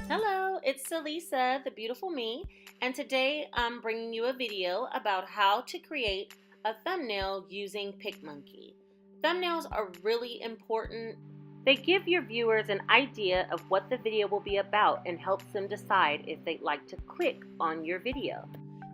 Hello, it's Celisa, the beautiful me, and today I'm bringing you a video about how to create a thumbnail using Picmonkey. Thumbnails are really important. They give your viewers an idea of what the video will be about and helps them decide if they'd like to click on your video.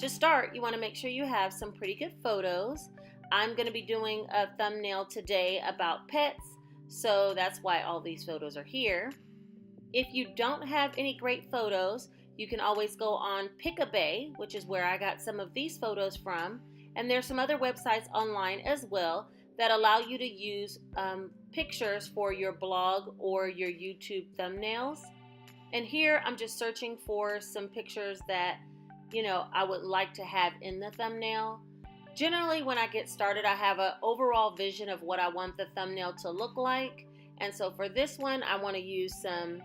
To start, you want to make sure you have some pretty good photos. I'm going to be doing a thumbnail today about pets, so that's why all these photos are here. If you don't have any great photos, you can always go on Picmonkey, which is where I got some of these photos from. And there's some other websites online as well that allow you to use pictures for your blog or your YouTube thumbnails. And here I'm just searching for some pictures that, I would like to have in the thumbnail. Generally, when I get started, I have an overall vision of what I want the thumbnail to look like. And so for this one, I want to use some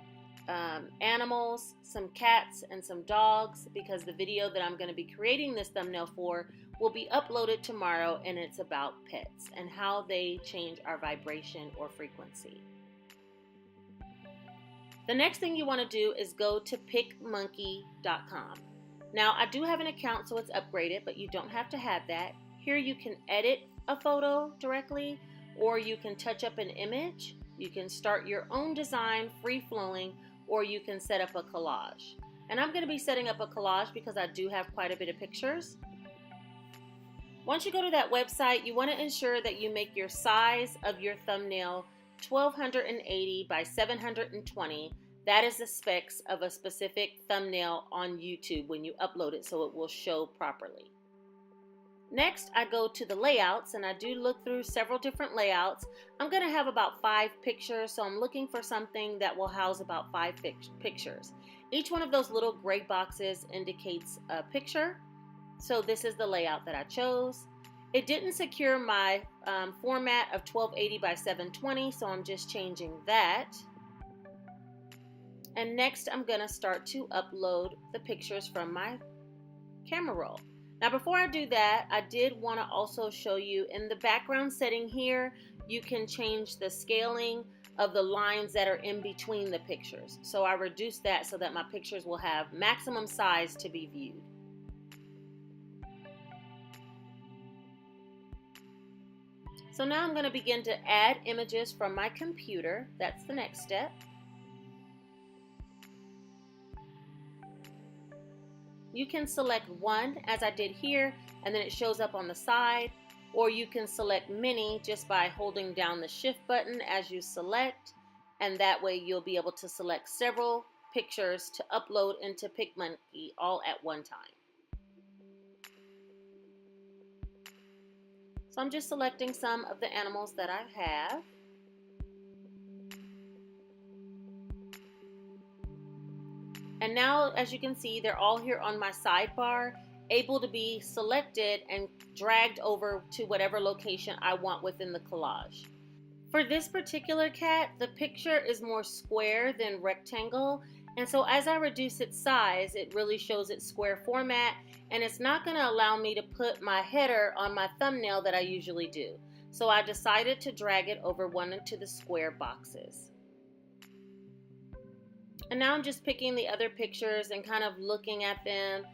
animals, some cats, and some dogs because the video that I'm going to be creating this thumbnail for will be uploaded tomorrow, and it's about pets and how they change our vibration or frequency. The next thing you want to do is go to picmonkey.com. Now, I do have an account, so it's upgraded, but you don't have to have that. Here you can edit a photo directly, or you can touch up an image. You can start your own design, free-flowing, or you can set up a collage. And I'm going to be setting up a collage because I do have quite a bit of pictures. Once you go to that website, you want to ensure that you make your size of your thumbnail 1280 by 720. That is the specs of a specific thumbnail on YouTube when you upload it, so it will show properly. Next, I go to the layouts, and I do look through several different layouts. I'm going to have about 5 pictures, so I'm looking for something that will house about 5 pictures. Each one of those little gray boxes indicates a picture, so this is the layout that I chose. It didn't secure my format of 1280 by 720, so I'm just changing that. And next, I'm going to start to upload the pictures from my camera roll. Now, before I do that, I did want to also show you in the background setting here, you can change the scaling of the lines that are in between the pictures. So I reduced that so that my pictures will have maximum size to be viewed. So now I'm going to begin to add images from my computer. That's the next step. You can select one, as I did here, and then it shows up on the side, or you can select many just by holding down the shift button as you select, and that way you'll be able to select several pictures to upload into Picmonkey all at one time. So I'm just selecting some of the animals that I have. And now, as you can see, they're all here on my sidebar, able to be selected and dragged over to whatever location I want within the collage. For this particular cat, the picture is more square than rectangle, and so as I reduce its size, it really shows its square format, and it's not going to allow me to put my header on my thumbnail that I usually do. So I decided to drag it over one into the square boxes. And now I'm just picking the other pictures and kind of looking at them,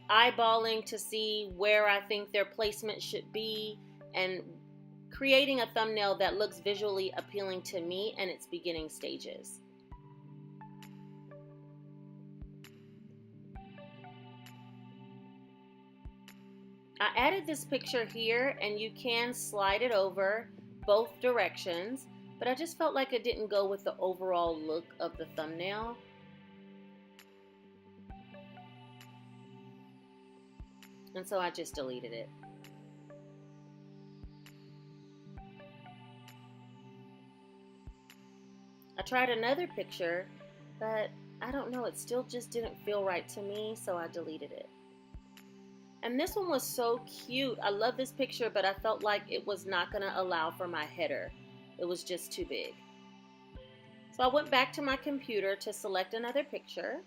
eyeballing to see where I think their placement should be, and creating a thumbnail that looks visually appealing to me in its beginning stages. I added this picture here, and you can slide it over both directions, but I just felt like it didn't go with the overall look of the thumbnail. And so I just deleted it. I tried another picture, but I don't know, it still just didn't feel right to me, so I deleted it. And this one was so cute. I love this picture, but I felt like it was not going to allow for my header. It was just too big. So I went back to my computer to select another picture.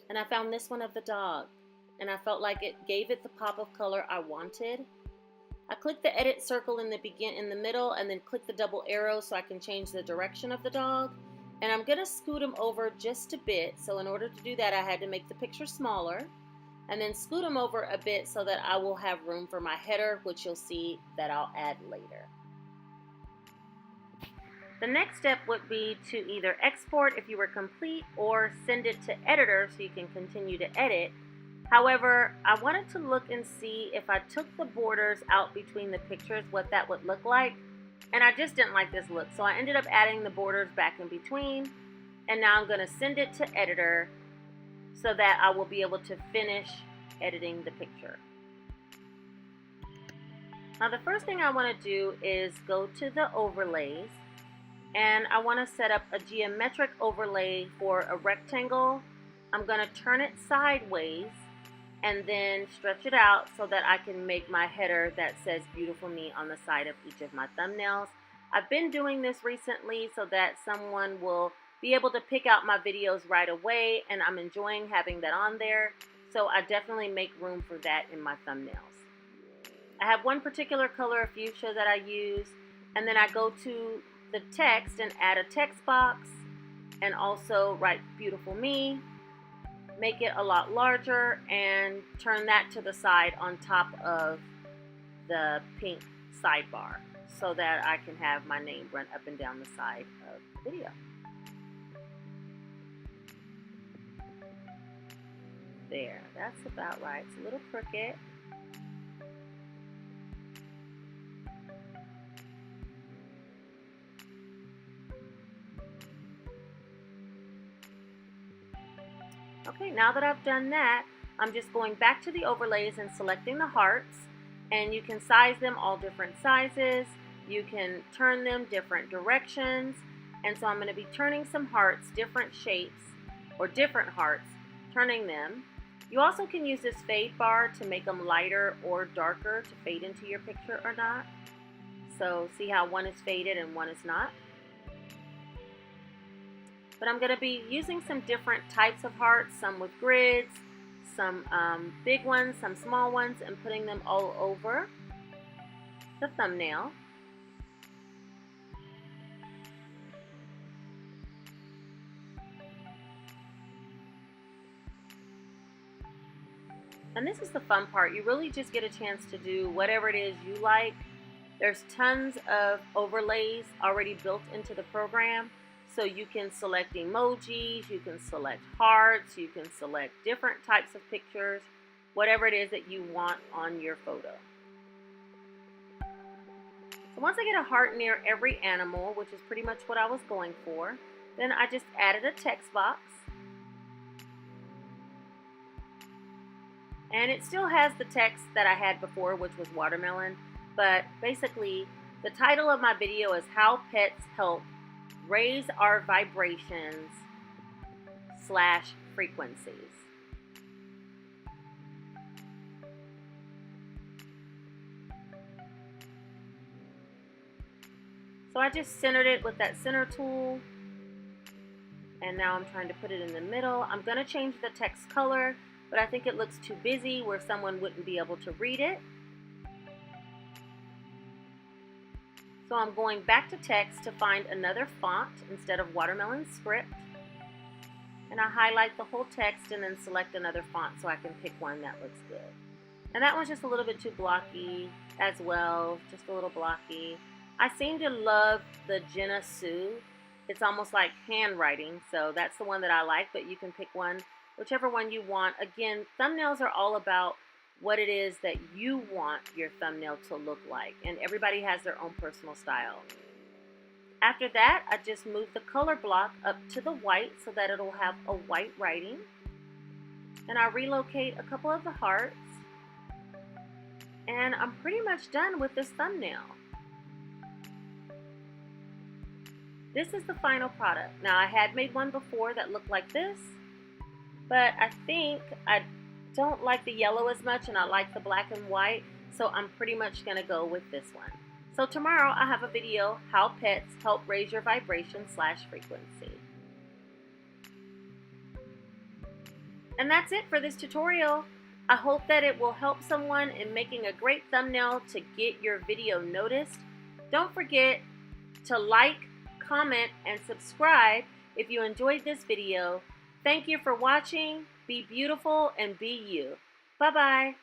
And I found this one of the dog. And I felt like it gave it the pop of color I wanted. I click the edit circle in the middle and then click the double arrow so I can change the direction of the dog. And I'm going to scoot him over just a bit. So in order to do that, I had to make the picture smaller and then scoot him over a bit so that I will have room for my header, which you'll see that I'll add later. The next step would be to either export if you were complete or send it to editor so you can continue to edit. However, I wanted to look and see if I took the borders out between the pictures, what that would look like. And I just didn't like this look. So I ended up adding the borders back in between. And now I'm going to send it to editor so that I will be able to finish editing the picture. Now the first thing I want to do is go to the overlays. And I want to set up a geometric overlay for a rectangle. I'm going to turn it sideways and then stretch it out so that I can make my header that says Beautifulme on the side of each of my thumbnails. I've been doing this recently so that someone will be able to pick out my videos right away, and I'm enjoying having that on there, so I definitely make room for that in my thumbnails. I have one particular color of fuchsia that I use, and then I go to the text and add a text box and also write Beautifulme, make it a lot larger, and turn that to the side on top of the pink sidebar so that I can have my name run up and down the side of the video. There, that's about right. It's a little crooked. Okay, now that I've done that, I'm just going back to the overlays and selecting the hearts, and you can size them all different sizes. You can turn them different directions, and so I'm going to be turning some hearts, different shapes, or different hearts, turning them. You also can use this fade bar to make them lighter or darker to fade into your picture or not. So see how one is faded and one is not. But I'm going to be using some different types of hearts, some with grids, some big ones, some small ones, and putting them all over the thumbnail. And this is the fun part. You really just get a chance to do whatever it is you like. There's tons of overlays already built into the program. So you can select emojis, you can select hearts, you can select different types of pictures, whatever it is that you want on your photo. So once I get a heart near every animal, which is pretty much what I was going for, then I just added a text box. And it still has the text that I had before, which was watermelon, but basically the title of my video is How Pets Help Raise Our Vibrations / frequencies. So I just centered it with that center tool, and now I'm trying to put it in the middle. I'm going to change the text color, but I think it looks too busy where someone wouldn't be able to read it. So I'm going back to text to find another font instead of watermelon script. And I highlight the whole text and then select another font so I can pick one that looks good. And that one's just a little bit too blocky as well, just a little blocky. I seem to love the Jenna Sue. It's almost like handwriting, so that's the one that I like, but you can pick one, whichever one you want. Again, thumbnails are all about what it is that you want your thumbnail to look like, and everybody has their own personal style. After that, I just move the color block up to the white so that it'll have a white writing, and I relocate a couple of the hearts, and I'm pretty much done with this thumbnail. This is the final product. Now, I had made one before that looked like this, but I think I don't like the yellow as much and I like the black and white, so I'm pretty much going to go with this one. So tomorrow I have a video, How Pets Help Raise Your Vibration / frequency. And that's it for this tutorial. I hope that it will help someone in making a great thumbnail to get your video noticed. Don't forget to like, comment, and subscribe if you enjoyed this video. Thank you for watching. Be beautiful and be you. Bye-bye.